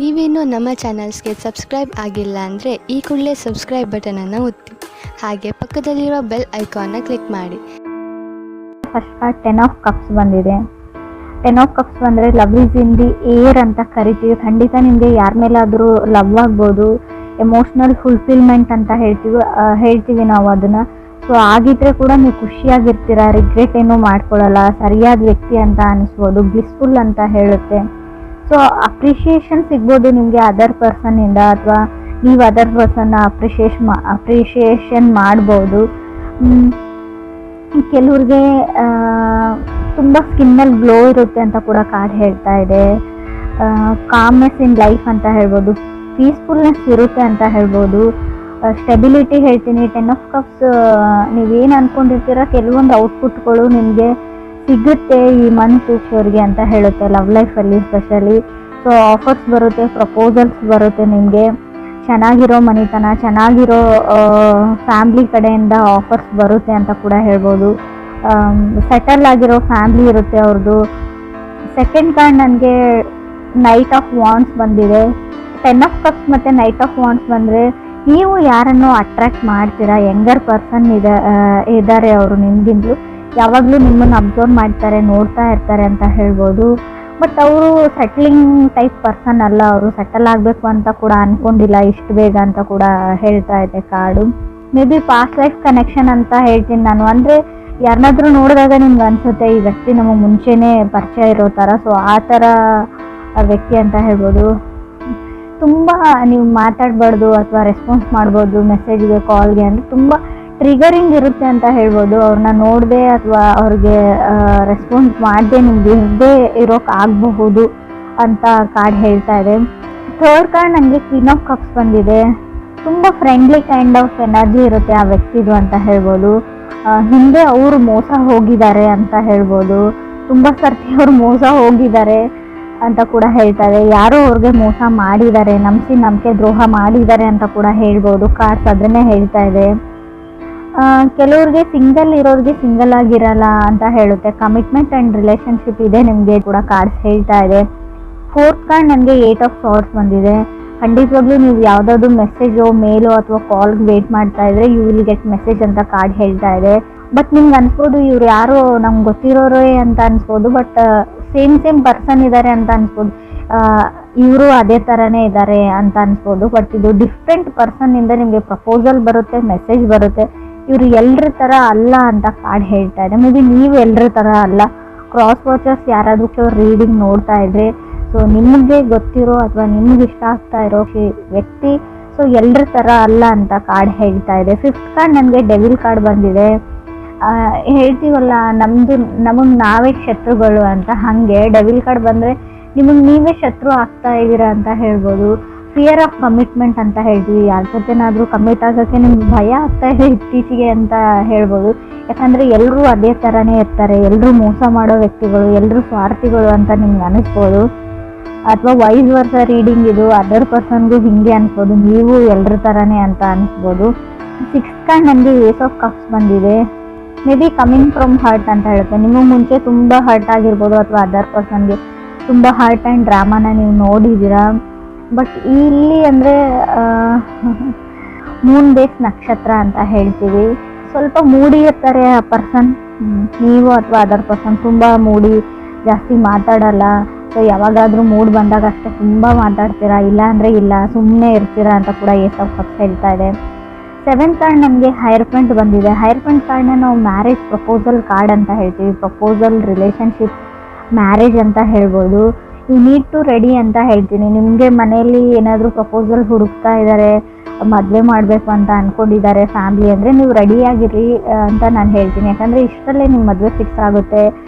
ನೀವೇನೂ ನಮ್ಮ ಚಾನಲ್ಸ್ಗೆ ಸಬ್ಸ್ಕ್ರೈಬ್ ಆಗಿಲ್ಲ ಅಂದರೆ ಈ ಕೂಡಲೇ ಸಬ್ಸ್ಕ್ರೈಬ್ ಬಟನನ್ನು ಒತ್ತಿ, ಹಾಗೆ ಪಕ್ಕದಲ್ಲಿರೋ ಬೆಲ್ ಐಕಾನ್ನ ಕ್ಲಿಕ್ ಮಾಡಿ. ಫಸ್ಟ್ ಕಾರ್ಡ್ 10 ಆಫ್ ಕಪ್ಸ್ ಬಂದಿದೆ. 10 ಆಫ್ ಕಪ್ಸ್ ಬಂದರೆ love is in the air ಅಂತ ಕರಿತೀವಿ. ಖಂಡಿತ ನಿಮಗೆ ಯಾರ ಮೇಲಾದರೂ ಲವ್ ಆಗ್ಬೋದು, ಎಮೋಷ್ನಲ್ ಫುಲ್ಫಿಲ್ಮೆಂಟ್ ಅಂತ ಹೇಳ್ತೀವಿ ನಾವು ಅದನ್ನು. ಸೊ ಆಗಿದ್ರೆ ಕೂಡ ನೀವು ಖುಷಿಯಾಗಿರ್ತೀರ, ರಿಗ್ರೆಟ್ ಏನೂ ಮಾಡ್ಕೊಳ್ಳಲ್ಲ, ಸರಿಯಾದ ವ್ಯಕ್ತಿ ಅಂತ ಅನಿಸ್ಬೋದು, ಬ್ಲಿಸ್ಫುಲ್ ಅಂತ ಹೇಳುತ್ತೆ. ಸೊ ಅಪ್ರಿಷಿಯೇಷನ್ ಸಿಗ್ಬೋದು ನಿಮಗೆ ಅದರ್ ಪರ್ಸನ್ನಿಂದ, ಅಥವಾ ನೀವು ಅದರ್ ಪರ್ಸನ್ನ ಅಪ್ರಿಷಿಯೇಷನ್ ಮಾಡ್ಬೋದು. ಕೆಲವ್ರಿಗೆ ತುಂಬ ಸ್ಕಿನ್ನಲ್ಲಿ ಗ್ಲೋ ಇರುತ್ತೆ ಅಂತ ಕೂಡ ಕಾರ್ಡ್ ಹೇಳ್ತಾ ಇದೆ. ಕಾಮ್ನೆಸ್ ಇನ್ ಲೈಫ್ ಅಂತ ಹೇಳ್ಬೋದು, ಪೀಸ್ಫುಲ್ನೆಸ್ ಇರುತ್ತೆ ಅಂತ ಹೇಳ್ಬೋದು, ಸ್ಟೆಬಿಲಿಟಿ ಹೇಳ್ತೀನಿ. 10 ಆಫ್ ಕಪ್ಸ್ ನೀವೇನು ಅಂದ್ಕೊಂಡಿರ್ತೀರ ಕೆಲವೊಂದು ಔಟ್ಪುಟ್ಗಳು ನಿಮಗೆ ಸಿಗುತ್ತೆ ಈ ಮಂತ್ ಅವ್ರಿಗೆ ಅಂತ ಹೇಳುತ್ತೆ, ಲವ್ ಲೈಫಲ್ಲಿ ಸ್ಪೆಷಲಿ. ಸೊ ಆಫರ್ಸ್ ಬರುತ್ತೆ, ಪ್ರಪೋಸಲ್ಸ್ ಬರುತ್ತೆ, ನಿಮಗೆ ಚೆನ್ನಾಗಿರೋ ಮನೆತನ, ಚೆನ್ನಾಗಿರೋ ಫ್ಯಾಮ್ಲಿ ಕಡೆಯಿಂದ ಆಫರ್ಸ್ ಬರುತ್ತೆ ಅಂತ ಕೂಡ ಹೇಳ್ಬೋದು. ಸೆಟಲ್ ಆಗಿರೋ ಫ್ಯಾಮ್ಲಿ ಇರುತ್ತೆ ಅವ್ರದ್ದು. ಸೆಕೆಂಡ್ ಕಾರ್ಡ್ ನನಗೆ ನೈಟ್ ಆಫ್ ವಾಂಡ್ಸ್ ಬಂದಿದೆ. 10 ಆಫ್ ಕಪ್ಸ್ ಮತ್ತು ನೈಟ್ ಆಫ್ ವಾಂಡ್ಸ್ ಬಂದರೆ ನೀವು ಯಾರನ್ನು ಅಟ್ರ್ಯಾಕ್ಟ್ ಮಾಡ್ತೀರಾ, ಯಂಗರ್ ಪರ್ಸನ್ ಇದ್ದಾರೆ ಅವರು ನಿಮಗಿಂತಲೂ, ಯಾವಾಗಲೂ ನಿಮ್ಮನ್ನು ಅಬ್ಸರ್ವ್ ಮಾಡ್ತಾರೆ, ನೋಡ್ತಾ ಇರ್ತಾರೆ ಅಂತ ಹೇಳ್ಬೋದು. ಬಟ್ ಅವರು ಸೆಟ್ಲಿಂಗ್ ಟೈಪ್ ಪರ್ಸನ್ ಅಲ್ಲ, ಅವರು ಸೆಟಲ್ ಆಗಬೇಕು ಅಂತ ಕೂಡ ಅಂದ್ಕೊಂಡಿಲ್ಲ ಇಷ್ಟು ಬೇಗ ಅಂತ ಕೂಡ ಹೇಳ್ತಾ ಇದೆ card. May be past life connection ಅಂತ ಹೇಳ್ತೀನಿ ನಾನು. ಅಂದರೆ ಯಾರನ್ನಾದ್ರೂ ನೋಡಿದಾಗ ನಿಮ್ಗೆ ಅನಿಸುತ್ತೆ ಈ ವ್ಯಕ್ತಿ ನಮಗೆ ಮುಂಚೆನೇ ಪರಿಚಯ ಇರೋ ಥರ. ಸೊ ಆ ಥರ ವ್ಯಕ್ತಿ ಅಂತ ಹೇಳ್ಬೋದು. ತುಂಬ ನೀವು ಮಾತಾಡಬಾರ್ದು ಅಥವಾ ರೆಸ್ಪಾನ್ಸ್ ಮಾಡ್ಬೋದು ಮೆಸೇಜ್ಗೆ, ಕಾಲ್ಗೆ, ಅಂದರೆ ತುಂಬ ಟ್ರಿಗರಿಂಗ್ ಇರುತ್ತೆ ಅಂತ ಹೇಳ್ಬೋದು. ಅವ್ರನ್ನ ನೋಡದೆ ಅಥವಾ ಅವ್ರಿಗೆ ರೆಸ್ಪಾನ್ಸ್ ಮಾಡದೆ ನಿಮ್ಗೆ ಇರದೇ ಇರೋಕ್ಕಾಗಬಹುದು ಅಂತ ಕಾರ್ಡ್ ಹೇಳ್ತಾ ಇದೆ. ಥರ್ಡ್ ಕಾರ್ಡ್ ನನಗೆ ಕ್ವೀನ್ ಆಫ್ ಕಪ್ಸ್ ಬಂದಿದೆ. ತುಂಬ ಫ್ರೆಂಡ್ಲಿ ಕೈಂಡ್ ಆಫ್ ಎನರ್ಜಿ ಇರುತ್ತೆ ಆ ವ್ಯಕ್ತಿದು ಅಂತ ಹೇಳ್ಬೋದು. ಹಿಂದೆ ಅವರು ಮೋಸ ಹೋಗಿದ್ದಾರೆ ಅಂತ ಹೇಳ್ಬೋದು, ತುಂಬ ಸರ್ತಿ ಅವರು ಮೋಸ ಹೋಗಿದ್ದಾರೆ ಅಂತ ಕೂಡ ಹೇಳ್ತಾರೆ. ಯಾರೋ ಅವ್ರಿಗೆ ಮೋಸ ಮಾಡಿದ್ದಾರೆ, ನಂಬಿಕೆ ದ್ರೋಹ ಮಾಡಿದ್ದಾರೆ ಅಂತ ಕೂಡ ಹೇಳ್ಬೋದು. ಕಾರ್ಡ್ಸ್ ಅದನ್ನೇ ಹೇಳ್ತಾ ಇದೆ. ಕೆಲವ್ರಿಗೆ ಸಿಂಗಲ್ ಇರೋರಿಗೆ ಸಿಂಗಲ್ ಆಗಿರಲ್ಲ ಅಂತ ಹೇಳುತ್ತೆ. ಕಮಿಟ್ಮೆಂಟ್ ಆ್ಯಂಡ್ ರಿಲೇಷನ್ಶಿಪ್ ಇದೆ ನಿಮಗೆ ಕೂಡ ಕಾರ್ಡ್ಸ್ ಹೇಳ್ತಾ ಇದೆ. ಫೋರ್ತ್ ಕಾರ್ಡ್ ನನಗೆ 8 ಆಫ್ ಸಾರ್ಟ್ಸ್ ಬಂದಿದೆ. ಖಂಡಿತವಾಗ್ಲೂ ನೀವು ಯಾವುದಾದ್ರು ಮೆಸೇಜೋ ಮೇಲೋ ಅಥವಾ ಕಾಲ್ಗೆ ವೇಟ್ ಮಾಡ್ತಾ ಇದ್ರೆ ಯು ವಿಲ್ ಗೆಟ್ ಮೆಸೇಜ್ ಅಂತ ಕಾರ್ಡ್ ಹೇಳ್ತಾ ಇದೆ. ಬಟ್ ನಿಮ್ಗೆ ಅನ್ಸ್ಬೋದು ಇವ್ರು ಯಾರೋ ನಮ್ಗೆ ಗೊತ್ತಿರೋರೇ ಅಂತ ಅನ್ಸ್ಬೋದು, ಬಟ್ ಸೇಮ್ ಪರ್ಸನ್ ಇದ್ದಾರೆ ಅಂತ ಅನ್ಸ್ಬೋದು, ಇವರು ಅದೇ ಥರನೇ ಇದ್ದಾರೆ ಅಂತ ಅನ್ಸ್ಬೋದು. ಬಟ್ ಇದು ಡಿಫ್ರೆಂಟ್ ಪರ್ಸನ್ನಿಂದ ನಿಮಗೆ ಪ್ರಪೋಸಲ್ ಬರುತ್ತೆ, ಮೆಸೇಜ್ ಬರುತ್ತೆ. ಇವರು ಎಲ್ಲರ ಥರ ಅಲ್ಲ ಅಂತ ಕಾರ್ಡ್ ಹೇಳ್ತಾ ಇದೆ. ಮೇ ಬಿ ನೀವು ಎಲ್ಲರ ಥರ ಅಲ್ಲ, ಕ್ರಾಸ್ ವಾಚರ್ಸ್ ಯಾರಾದರೂ ರೀಡಿಂಗ್ ನೋಡ್ತಾ ಇದ್ರೆ, ಸೊ ನಿಮಗೆ ಗೊತ್ತಿರೋ ಅಥವಾ ನಿಮ್ಗೆ ಇಷ್ಟ ಆಗ್ತಾ ಇರೋ ವ್ಯಕ್ತಿ ಸೊ ಎಲ್ಲರ ಥರ ಅಲ್ಲ ಅಂತ ಕಾರ್ಡ್ ಹೇಳ್ತಾ ಇದೆ. ಫಿಫ್ತ್ ಕಾರ್ಡ್ ನನಗೆ ಡೆವಿಲ್ ಕಾರ್ಡ್ ಬಂದಿದೆ. ಹೇಳ್ತೀವಲ್ಲ ನಮಗೆ ನಾವೇ ಶತ್ರುಗಳು ಅಂತ, ಹಾಗೆ ಡೆವಿಲ್ ಕಾರ್ಡ್ ಬಂದರೆ ನಿಮಗೆ ನೀವೇ ಶತ್ರು ಆಗ್ತಾ ಇದ್ದೀರಾ ಅಂತ ಹೇಳ್ಬೋದು. ಫಿಯರ್ ಆಫ್ ಕಮಿಟ್ಮೆಂಟ್ ಅಂತ ಹೇಳ್ತೀವಿ, ಯಾರ ಜೊತೆನಾದರೂ ಕಮಿಟ್ ಆಗೋಕ್ಕೆ ನಿಮ್ಗೆ ಭಯ ಆಗ್ತಾ ಇದೆ ಇತ್ತೀಚೆಗೆ ಅಂತ ಹೇಳ್ಬೋದು. ಯಾಕಂದರೆ ಎಲ್ಲರೂ ಅದೇ ಥರನೇ ಇರ್ತಾರೆ, ಎಲ್ಲರೂ ಮೋಸ ಮಾಡೋ ವ್ಯಕ್ತಿಗಳು, ಎಲ್ಲರೂ ಸ್ವಾರ್ಥಿಗಳು ಅಂತ ನಿಮ್ಗೆ ಅನಿಸ್ಬೋದು. ಅಥವಾ ವೈಸ್ ವರ್ಸ ರೀಡಿಂಗ್ ಇದು ಅದರ್ ಪರ್ಸನ್ಗೂ ಹಿಂಗೆ ಅನಿಸ್ಬೋದು, ನೀವು ಎಲ್ಲರ ಥರನೇ ಅಂತ ಅನಿಸ್ಬೋದು. ಸಿಕ್ಸ್ತ್ ಕಾರ್ಡ್ ನನಗೆ ಏಸ್ ಆಫ್ ಕಪ್ಸ್ ಬಂದಿದೆ. May be coming from hurt ಅಂತ ಹೇಳುತ್ತೆ. ನಿಮಗೆ ಮುಂಚೆ ತುಂಬ ಹರ್ಟ್ ಆಗಿರ್ಬೋದು, ಅಥವಾ ಅದರ್ ಪರ್ಸನ್ಗೆ ತುಂಬ ಹರ್ಟ್ ಆ್ಯಂಡ್ ಡ್ರಾಮಾನ ನೀವು ನೋಡಿದ್ದೀರಾ. ಬಟ್ ಇಲ್ಲಿ ಅಂದರೆ ಮೂನ್ ಬೇಸ್ ನಕ್ಷತ್ರ ಅಂತ ಹೇಳ್ತೀವಿ. ಸ್ವಲ್ಪ ಮೂಡಿ ಇರ್ತಾರೆ ಆ ಪರ್ಸನ್, ನೀವು ಅಥವಾ ಅದರ್ ಪರ್ಸನ್ ತುಂಬ ಮೂಡಿ, ಜಾಸ್ತಿ ಮಾತಾಡಲ್ಲ. ಸೊ ಯಾವಾಗಾದರೂ ಮೂಡ್ ಬಂದಾಗ ಅಷ್ಟೇ ತುಂಬ ಮಾತಾಡ್ತೀರಾ, ಇಲ್ಲ ಅಂದರೆ ಇಲ್ಲ, ಸುಮ್ಮನೆ ಇರ್ತೀರಾ ಅಂತ ಕೂಡ ಏಸ್ ಆಫ್ ಕಪ್ಸ್ ಹೇಳ್ತಾ ಇದೆ. ಸೆವೆಂತ್ ಕಾರ್ಡ್ ನಮಗೆ ಹೈರ್ಪೆಂಟ್ ಬಂದಿದೆ. ಹೈರ್ಪೆಂಟ್ ಕಾರ್ಡ್ನ ನಾವು ಮ್ಯಾರೇಜ್ ಪ್ರಪೋಸಲ್ ಕಾರ್ಡ್ ಅಂತ ಹೇಳ್ತೀವಿ. ಪ್ರಪೋಸಲ್, ರಿಲೇಷನ್ಶಿಪ್, ಮ್ಯಾರೇಜ್ ಅಂತ ಹೇಳ್ಬೋದು. ಯು ನೀಡ್ ಟು ರೆಡಿ ಅಂತ ಹೇಳ್ತೀನಿ. ನಿಮಗೆ ಮನೆಯಲ್ಲಿ ಏನಾದರೂ ಪ್ರಪೋಸಲ್ ಹುಡುಕ್ತಾ ಇದ್ದಾರೆ, ಮದುವೆ ಮಾಡಬೇಕು ಅಂತ ಅಂದ್ಕೊಂಡಿದ್ದಾರೆ ಫ್ಯಾಮ್ಲಿ ಅಂದರೆ ನೀವು ರೆಡಿಯಾಗಿರಿ ಅಂತ ನಾನು ಹೇಳ್ತೀನಿ. ಯಾಕಂದರೆ ಇಷ್ಟರಲ್ಲೇ ನಿಮ್ಮ ಮದುವೆ ಫಿಕ್ಸ್ ಆಗುತ್ತೆ,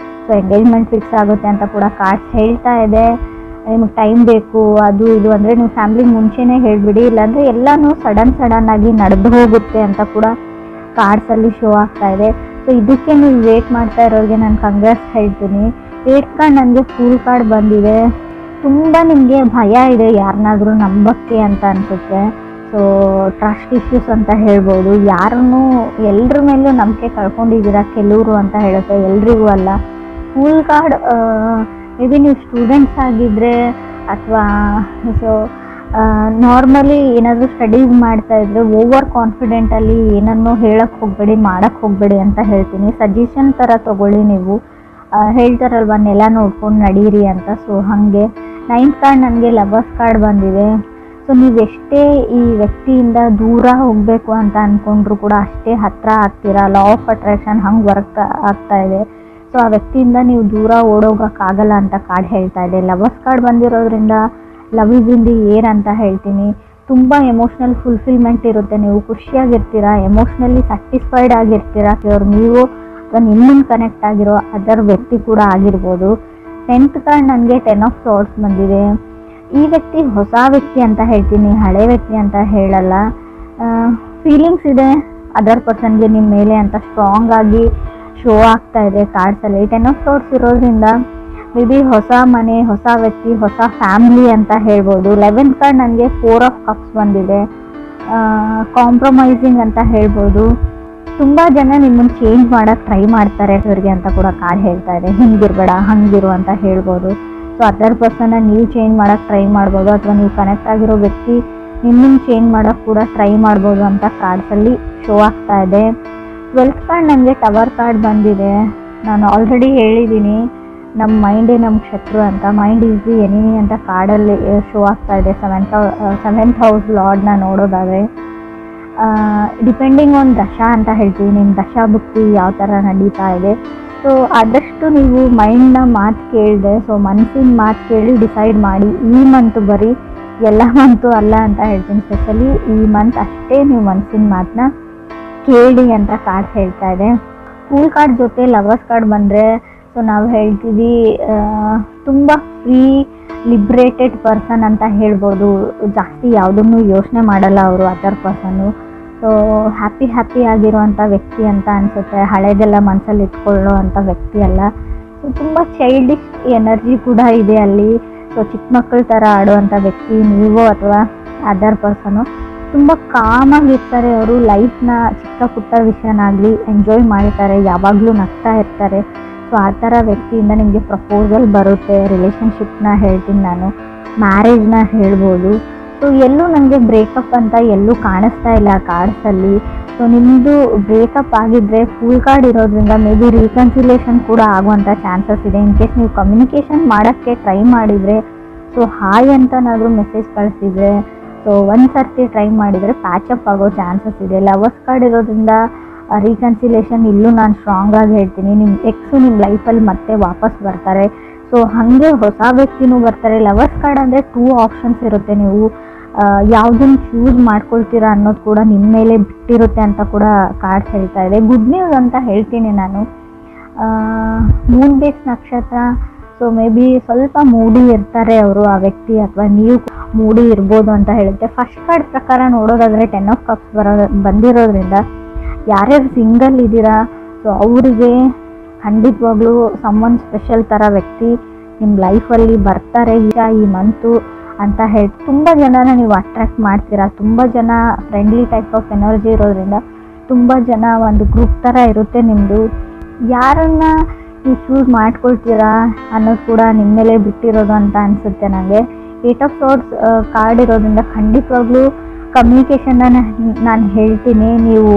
ಸೊ ಎಂಗೇಜ್ಮೆಂಟ್ ಫಿಕ್ಸ್ ಆಗುತ್ತೆ ಅಂತ ಕೂಡ ಕಾರ್ಡ್ಸ್ ಹೇಳ್ತಾ ಇದೆ. ನಿಮಗೆ ಟೈಮ್ ಬೇಕು ಅದು ಇದು ಅಂದರೆ ನೀವು ಫ್ಯಾಮ್ಲಿಗೆ ಮುಂಚೆನೇ ಹೇಳಿಬಿಡಿ, ಇಲ್ಲಾಂದರೆ ಎಲ್ಲನೂ ಸಡನ್ ಆಗಿ ನಡೆದು ಹೋಗುತ್ತೆ ಅಂತ ಕೂಡ ಕಾರ್ಡ್ಸಲ್ಲಿ ಶೋ ಆಗ್ತಾ ಇದೆ. ಸೊ ಇದಕ್ಕೆ ನೀವು ವೇಟ್ ಮಾಡ್ತಾ ಇರೋರಿಗೆ ನಾನು ಕಂಗ್ರಾಟ್ಸ್ ಹೇಳ್ತೀನಿ. 8 ಕಾರ್ಡ್ ನನಗೆ ಫೂಲ್ ಕಾರ್ಡ್ ಬಂದಿದೆ. ತುಂಬ ನಿಮಗೆ ಭಯ ಇದೆ ಯಾರನ್ನಾದ್ರೂ ನಂಬಕ್ಕೆ ಅಂತ ಅನಿಸುತ್ತೆ. ಸೊ ಟ್ರಸ್ಟ್ ಇಶ್ಯೂಸ್ ಅಂತ ಹೇಳ್ಬೋದು. ಯಾರನ್ನೂ ಎಲ್ಲರ ಮೇಲೂ ನಂಬಿಕೆ ಕಳ್ಕೊಂಡಿದ್ದೀರಾ ಕೆಲವರು ಅಂತ ಹೇಳುತ್ತೆ, ಎಲ್ರಿಗೂ ಅಲ್ಲ. ಫೂಲ್ ಕಾರ್ಡ್ ಮೇ ಬಿ ನೀವು ಸ್ಟೂಡೆಂಟ್ಸ್ ಆಗಿದ್ದರೆ ಅಥವಾ ಸೊ ನಾರ್ಮಲಿ ಏನಾದರೂ ಸ್ಟಡೀಸ್ ಮಾಡ್ತಾ ಇದ್ರೆ ಓವರ್ ಕಾನ್ಫಿಡೆಂಟಲ್ಲಿ ಏನನ್ನೋ ಹೇಳಕ್ಕೆ ಹೋಗಬೇಡಿ, ಮಾಡೋಕ್ಕೆ ಹೋಗಬೇಡಿ ಅಂತ ಹೇಳ್ತೀನಿ. ಸಜೆಷನ್ ಥರ ತೊಗೊಳ್ಳಿ ನೀವು. ಹೇಳ್ತಾರಲ್ವ ನೆಲ ನೋಡ್ಕೊಂಡು ನಡೀರಿ ಅಂತ. ಸೊ ಹಾಗೆ 9th ಕಾರ್ಡ್ ನನಗೆ ಲವರ್ಸ್ ಕಾರ್ಡ್ ಬಂದಿದೆ. ಸೊ ನೀವೆಷ್ಟೇ ಈ ವ್ಯಕ್ತಿಯಿಂದ ದೂರ ಹೋಗಬೇಕು ಅಂತ ಅಂದ್ಕೊಂಡ್ರು ಕೂಡ ಅಷ್ಟೇ ಹತ್ತಿರ ಆಗ್ತೀರಾ. ಲಾ ಆಫ್ ಅಟ್ರಾಕ್ಷನ್ ಹಂಗೆ ವರ್ಕ್ ಆಗ್ತಾ ಇದೆ. ಸೊ ಆ ವ್ಯಕ್ತಿಯಿಂದ ನೀವು ದೂರ ಓಡೋಗೋಕ್ಕಾಗಲ್ಲ ಅಂತ ಕಾರ್ಡ್ ಹೇಳ್ತಾ ಇದೆ. ಲವರ್ಸ್ ಕಾರ್ಡ್ ಬಂದಿರೋದ್ರಿಂದ love is in the air ಅಂತ ಹೇಳ್ತೀನಿ. ತುಂಬ ಎಮೋಷ್ನಲ್ ಫುಲ್ಫಿಲ್ಮೆಂಟ್ ಇರುತ್ತೆ, ನೀವು ಖುಷಿಯಾಗಿರ್ತೀರಾ, ಎಮೋಷ್ನಲಿ ಸ್ಯಾಟಿಸ್ಫೈಡ್ ಆಗಿರ್ತೀರಾ. ಅವ್ರು ನೀವು ಅಥವಾ ನಿಮ್ಮನ್ನು ಕನೆಕ್ಟ್ ಆಗಿರೋ ಅದರ್ ವ್ಯಕ್ತಿ ಕೂಡ ಆಗಿರ್ಬೋದು. 10th ಕಾರ್ಡ್ ನನಗೆ 10 ಆಫ್ ಸಾರ್ಟ್ಸ್ ಬಂದಿದೆ. ಈ ವ್ಯಕ್ತಿ ಹೊಸ ವ್ಯಕ್ತಿ ಅಂತ ಹೇಳ್ತೀನಿ, ಹಳೆ ವ್ಯಕ್ತಿ ಅಂತ ಹೇಳಲ್ಲ. ಫೀಲಿಂಗ್ಸ್ ಇದೆ ಅದರ್ ಪರ್ಸನ್ಗೆ ನಿಮ್ಮ ಮೇಲೆ ಅಂತ ಸ್ಟ್ರಾಂಗ್ ಆಗಿ ಶೋ ಆಗ್ತಾ ಇದೆ ಕಾರ್ಡ್ಸಲ್ಲಿ. 10 ಆಫ್ ಸಾರ್ಟ್ಸ್ ಇರೋದ್ರಿಂದ ಮೇ ಬಿ ಹೊಸ ಮನೆ, ಹೊಸ ವ್ಯಕ್ತಿ, ಹೊಸ ಫ್ಯಾಮಿಲಿ ಅಂತ ಹೇಳ್ಬೋದು. 11th ಕಾರ್ಡ್ ನನಗೆ 4 ಆಫ್ ಕಪ್ಸ್ ಬಂದಿದೆ. ಕಾಂಪ್ರಮೈಸಿಂಗ್ ಅಂತ ಹೇಳ್ಬೋದು. ತುಂಬ ಜನ ನಿಮ್ಮನ್ನು ಚೇಂಜ್ ಮಾಡೋಕ್ಕೆ ಟ್ರೈ ಮಾಡ್ತಾರೆ ಅವ್ರಿಗೆ ಅಂತ ಕೂಡ ಕಾರ್ಡ್ ಹೇಳ್ತಾ ಇದೆ. ಹಿಂಗಿರಬೇಡ, ಹಂಗಿರು ಅಂತ ಹೇಳ್ಬೋದು. ಸೊ ಅದರ್ ಪರ್ಸನ್ನ ನೀವು ಚೇಂಜ್ ಮಾಡೋಕ್ಕೆ ಟ್ರೈ ಮಾಡ್ಬೋದು, ಅಥವಾ ನೀವು ಕನೆಕ್ಟ್ ಆಗಿರೋ ವ್ಯಕ್ತಿ ನಿಮ್ಮನ್ನು ಚೇಂಜ್ ಮಾಡೋಕ್ಕೆ ಕೂಡ ಟ್ರೈ ಮಾಡ್ಬೋದು ಅಂತ ಕಾರ್ಡ್ಸಲ್ಲಿ ಶೋ ಆಗ್ತಾ ಇದೆ. 12th ಕಾರ್ಡ್ ನನಗೆ ಟವರ್ ಕಾರ್ಡ್ ಬಂದಿದೆ. ನಾನು ಆಲ್ರೆಡಿ ಹೇಳಿದ್ದೀನಿ, ನಮ್ಮ ಮೈಂಡೇ ನಮ್ಮ ಶತ್ರು ಅಂತ. ಮೈಂಡ್ ಈಸ್ ದಿ ಎನಿಮಿ ಅಂತ ಕಾರ್ಡಲ್ಲಿ ಶೋ ಆಗ್ತಾ ಇದೆ. 7th ಹೌಸ್ ಲಾರ್ಡ್ನ ನೋಡೋದಾದರೆ ಡಿಪೆಂಡಿಂಗ್ ಆನ್ ದಶಾ ಅಂತ ಹೇಳ್ತೀವಿ. ನಿಮ್ಮ ದಶಾ ಭುಕ್ತಿ ಯಾವ ಥರ ನಡೀತಾ ಇದೆ. ಸೊ ಆದಷ್ಟು ನೀವು ಮೈಂಡ್ನ ಮಾತು ಕೇಳಿದೆ, ಸೊ ಮನಸ್ಸಿನ ಮಾತು ಕೇಳಿ ಡಿಸೈಡ್ ಮಾಡಿ. ಈ ಮಂತು ಬರೀ ಎಲ್ಲ ಮಂತು ಅಲ್ಲ ಅಂತ ಹೇಳ್ತೀನಿ. ಸ್ಪೆಷಲಿ ಈ ಮಂತ್ ಅಷ್ಟೇ ನೀವು ಮನಸ್ಸಿನ ಮಾತನ್ನ ಕೇಳಿ ಅಂತ ಕಾರ್ಡ್ ಹೇಳ್ತಾ ಇದೆ. ಫೂಲ್ ಕಾರ್ಡ್ ಜೊತೆ ಲವರ್ಸ್ ಕಾರ್ಡ್ ಬಂದರೆ ಸೊ ನಾವು ಹೇಳ್ತೀವಿ ತುಂಬ ಫ್ರೀ ಲಿಬ್ರೇಟೆಡ್ ಪರ್ಸನ್ ಅಂತ ಹೇಳ್ಬೋದು. ಜಾಸ್ತಿ ಯಾವುದನ್ನು ಯೋಚನೆ ಮಾಡಲ್ಲ ಅವರು ಅದರ್ ಪರ್ಸನ್ನು. ಸೊ ಹ್ಯಾಪಿ ಆಗಿರುವಂಥ ವ್ಯಕ್ತಿ ಅಂತ ಅನಿಸುತ್ತೆ. ಹಳೆದೆಲ್ಲ ಮನಸ್ಸಲ್ಲಿ ಇಟ್ಕೊಳ್ಳೋ ಅಂಥ ವ್ಯಕ್ತಿ ಅಲ್ಲ. ಸೊ ತುಂಬ ಚೈಲ್ಡಿಶ್ ಎನರ್ಜಿ ಕೂಡ ಇದೆ ಅಲ್ಲಿ. ಸೊ ಚಿಕ್ಕ ಮಕ್ಕಳ ಥರ ಆಡುವಂಥ ವ್ಯಕ್ತಿ ನೀವು ಅಥವಾ ಅದರ್ ಪರ್ಸನ್ನು. ತುಂಬ ಕಾಮಾಗಿರ್ತಾರೆ ಅವರು. ಲೈಫ್ನ ಚಿಕ್ಕ ಪುಟ್ಟ ವಿಷಯನಾಗಲಿ ಎಂಜಾಯ್ ಮಾಡ್ತಾರೆ, ಯಾವಾಗಲೂ ನಗ್ತಾ ಇರ್ತಾರೆ. ಸೊ ಆ ಥರ ವ್ಯಕ್ತಿಯಿಂದ ನಿಮಗೆ ಪ್ರಪೋಸಲ್ ಬರುತ್ತೆ. ರಿಲೇಷನ್ಶಿಪ್ನ ಹೇಳ್ತೀನಿ ನಾನು, ಮ್ಯಾರೇಜ್ನ ಹೇಳ್ಬೋದು. ಸೊ ಎಲ್ಲೂ ನನಗೆ ಬ್ರೇಕಪ್ ಅಂತ ಎಲ್ಲೂ ಕಾಣಿಸ್ತಾ ಇಲ್ಲ ಕಾರ್ಡ್ಸಲ್ಲಿ. ಸೊ ನಿಮ್ಮದು ಬ್ರೇಕಪ್ ಆಗಿದ್ದರೆ ಫುಲ್ ಕಾರ್ಡ್ ಇರೋದ್ರಿಂದ ಮೇ ಬಿ ರೀಕನ್ಸಿಲೇಷನ್ ಕೂಡ ಆಗುವಂಥ ಚಾನ್ಸಸ್ ಇದೆ. ಇನ್ ಕೇಸ್ ನೀವು ಕಮ್ಯುನಿಕೇಷನ್ ಮಾಡೋಕ್ಕೆ ಟ್ರೈ ಮಾಡಿದರೆ, ಸೊ ಹಾಯ್ ಅಂತನಾದರೂ ಮೆಸೇಜ್ ಕಳಿಸಿದರೆ, ಸೊ ಒಂದು ಸರ್ತಿ ಟ್ರೈ ಮಾಡಿದರೆ ಪ್ಯಾಚಪ್ ಆಗೋ ಚಾನ್ಸಸ್ ಇದೆ. ಲವರ್ಸ್ ಕಾರ್ಡ್ ಇರೋದ್ರಿಂದ ರೀಕನ್ಸಿಲೇಷನ್ ಇಲ್ಲೂ ನಾನು ಸ್ಟ್ರಾಂಗ್ ಆಗಿ ಹೇಳ್ತೀನಿ. ನಿಮ್ಮ ಎಕ್ಸು ನಿಮ್ಮ ಲೈಫಲ್ಲಿ ಮತ್ತೆ ವಾಪಸ್ ಬರ್ತಾರೆ. ಸೊ ಹಾಗೆ ಹೊಸ ವ್ಯಕ್ತಿನೂ ಬರ್ತಾರೆ. ಲವರ್ಸ್ ಕಾರ್ಡ್ ಅಂದರೆ 2 ಆಪ್ಷನ್ಸ್ ಇರುತ್ತೆ. ನೀವು ಯಾವುದನ್ನು ಚೂಸ್ ಮಾಡ್ಕೊಳ್ತೀರಾ ಅನ್ನೋದು ಕೂಡ ನಿಮ್ಮ ಮೇಲೆ ಬಿಟ್ಟಿರುತ್ತೆ ಅಂತ ಕೂಡ ಕಾರ್ಡ್ಸ್ ಹೇಳ್ತಾ ಇದೆ. ಗುಡ್ ನ್ಯೂಸ್ ಅಂತ ಹೇಳ್ತೀನಿ ನಾನು. ಮೂನ್ ಬೇಸ್ ನಕ್ಷತ್ರ. ಸೊ ಮೇ ಬಿ ಸ್ವಲ್ಪ ಮೂಡಿ ಇರ್ತಾರೆ ಅವರು, ಆ ವ್ಯಕ್ತಿ, ಅಥವಾ ನೀವು ಮೂಡಿ ಇರ್ಬೋದು ಅಂತ ಹೇಳುತ್ತೆ. ಫಸ್ಟ್ ಕಾರ್ಡ್ ಪ್ರಕಾರ ನೋಡೋದಾದರೆ 10 ಆಫ್ ಕಪ್ಸ್ ಬಂದಿರೋದ್ರಿಂದ ಯಾರ್ಯಾರು ಸಿಂಗಲ್ ಇದ್ದೀರಾ, ಸೊ ಅವರಿಗೆ ಖಂಡಿತವಾಗ್ಲೂ ಸಮ್ಮನ್ ಸ್ಪೆಷಲ್ ಥರ ವ್ಯಕ್ತಿ ನಿಮ್ಮ ಲೈಫಲ್ಲಿ ಬರ್ತಾರೆ ಈ ಮಂತು ಅಂತ ಹೇಳಿ ತುಂಬ ಜನನ ನೀವು ಅಟ್ರ್ಯಾಕ್ಟ್ ಮಾಡ್ತೀರಾ. ತುಂಬ ಜನ ಫ್ರೆಂಡ್ಲಿ ಟೈಪ್ ಆಫ್ ಎನರ್ಜಿ ಇರೋದ್ರಿಂದ ತುಂಬ ಜನ ಒಂದು ಗ್ರೂಪ್ ಥರ ಇರುತ್ತೆ ನಿಮ್ಮದು. ಯಾರನ್ನು ನೀವು ಚೂಸ್ ಮಾಡ್ಕೊಳ್ತೀರಾ ಅನ್ನೋದು ಕೂಡ ನಿಮ್ಮ ಮೇಲೆ ಬಿಟ್ಟಿರೋದು ಅಂತ ಅನಿಸುತ್ತೆ ನನಗೆ. 8 ಆಫ್ ಸಾರ್ಟ್ಸ್ ಕಾರ್ಡ್ ಇರೋದ್ರಿಂದ ಖಂಡಿತವಾಗ್ಲೂ ಕಮ್ಯುನಿಕೇಷನ್ನ ನಾನು ಹೇಳ್ತೀನಿ. ನೀವು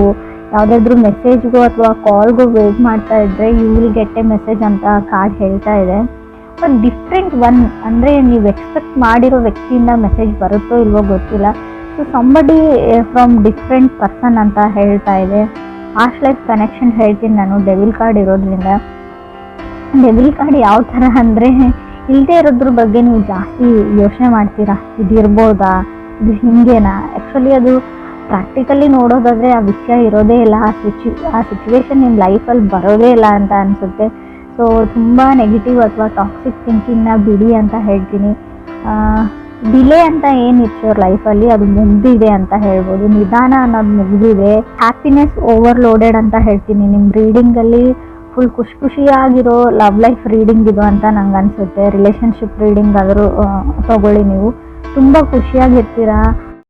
ಯಾವುದಾದ್ರೂ ಮೆಸೇಜ್ಗೋ ಅಥವಾ ಕಾಲ್ಗೋ ವೇಟ್ ಮಾಡ್ತಾ ಇದ್ದರೆ you will get a message ಅಂತ ಕಾರ್ಡ್ ಹೇಳ್ತಾ ಇದೆ. ಬಟ್ ಡಿಫ್ರೆಂಟ್ ಒನ್ ಅಂದರೆ ನೀವು ಎಕ್ಸ್ಪೆಕ್ಟ್ ಮಾಡಿರೋ ವ್ಯಕ್ತಿಯಿಂದ ಮೆಸೇಜ್ ಬರುತ್ತೋ ಇಲ್ವೋ ಗೊತ್ತಿಲ್ಲ. So somebody from different person ಅಂತ ಹೇಳ್ತಾ ಇದೆ. ಪಾಸ್ಟ್ ಲೈಫ್ ಕನೆಕ್ಷನ್ ಹೇಳ್ತೀನಿ ನಾನು ಡೆವಿಲ್ ಕಾರ್ಡ್ ಇರೋದ್ರಿಂದ. ಡೆವಿಲ್ ಕಾರ್ಡ್ ಯಾವ ಥರ ಅಂದರೆ ಇಲ್ಲದೆ ಇರೋದ್ರ ಬಗ್ಗೆ ನೀವು ಜಾಸ್ತಿ ಯೋಚನೆ ಮಾಡ್ತೀರಾ. ಇದಿರ್ಬೋದಾ, ಇದು ಹಿಂಗೇನಾ. ಆ್ಯಕ್ಚುಲಿ ಅದು ಪ್ರಾಕ್ಟಿಕಲಿ ನೋಡೋದಾದರೆ ಆ ವಿಷಯ ಇರೋದೇ ಇಲ್ಲ, ಆ ಸಿಚುವೇಶನ್ ನಿಮ್ಮ ಲೈಫಲ್ಲಿ ಬರೋದೇ ಇಲ್ಲ ಅಂತ ಅನಿಸುತ್ತೆ. ಸೊ ತುಂಬ ನೆಗೆಟಿವ್ ಅಥವಾ ಟಾಕ್ಸಿಕ್ ಥಿಂಕಿಂಗ್ನ ಬಿಡಿ ಅಂತ ಹೇಳ್ತೀನಿ. ಡಿಲೇ ಅಂತ ಏನಿತ್ತು ಅವ್ರ ಲೈಫಲ್ಲಿ ಅದು ಮುಗ್ದಿದೆ ಅಂತ ಹೇಳ್ಬೋದು. ನಿಧಾನ ಅನ್ನೋದು ಮುಗ್ದಿದೆ. ಹ್ಯಾಪಿನೆಸ್ ಓವರ್ಲೋಡೆಡ್ ಅಂತ ಹೇಳ್ತೀನಿ. ನಿಮ್ಮ ರೀಡಿಂಗಲ್ಲಿ ಫುಲ್ ಖುಷಿಯಾಗಿರೋ ಲವ್ ಲೈಫ್ ರೀಡಿಂಗ್ ಇದು ಅಂತ ನಂಗೆ ಅನಿಸುತ್ತೆ. ರಿಲೇಷನ್ಶಿಪ್ ರೀಡಿಂಗ್ ಆದರೂ ತೊಗೊಳ್ಳಿ. ನೀವು ತುಂಬ ಖುಷಿಯಾಗಿರ್ತೀರಾ.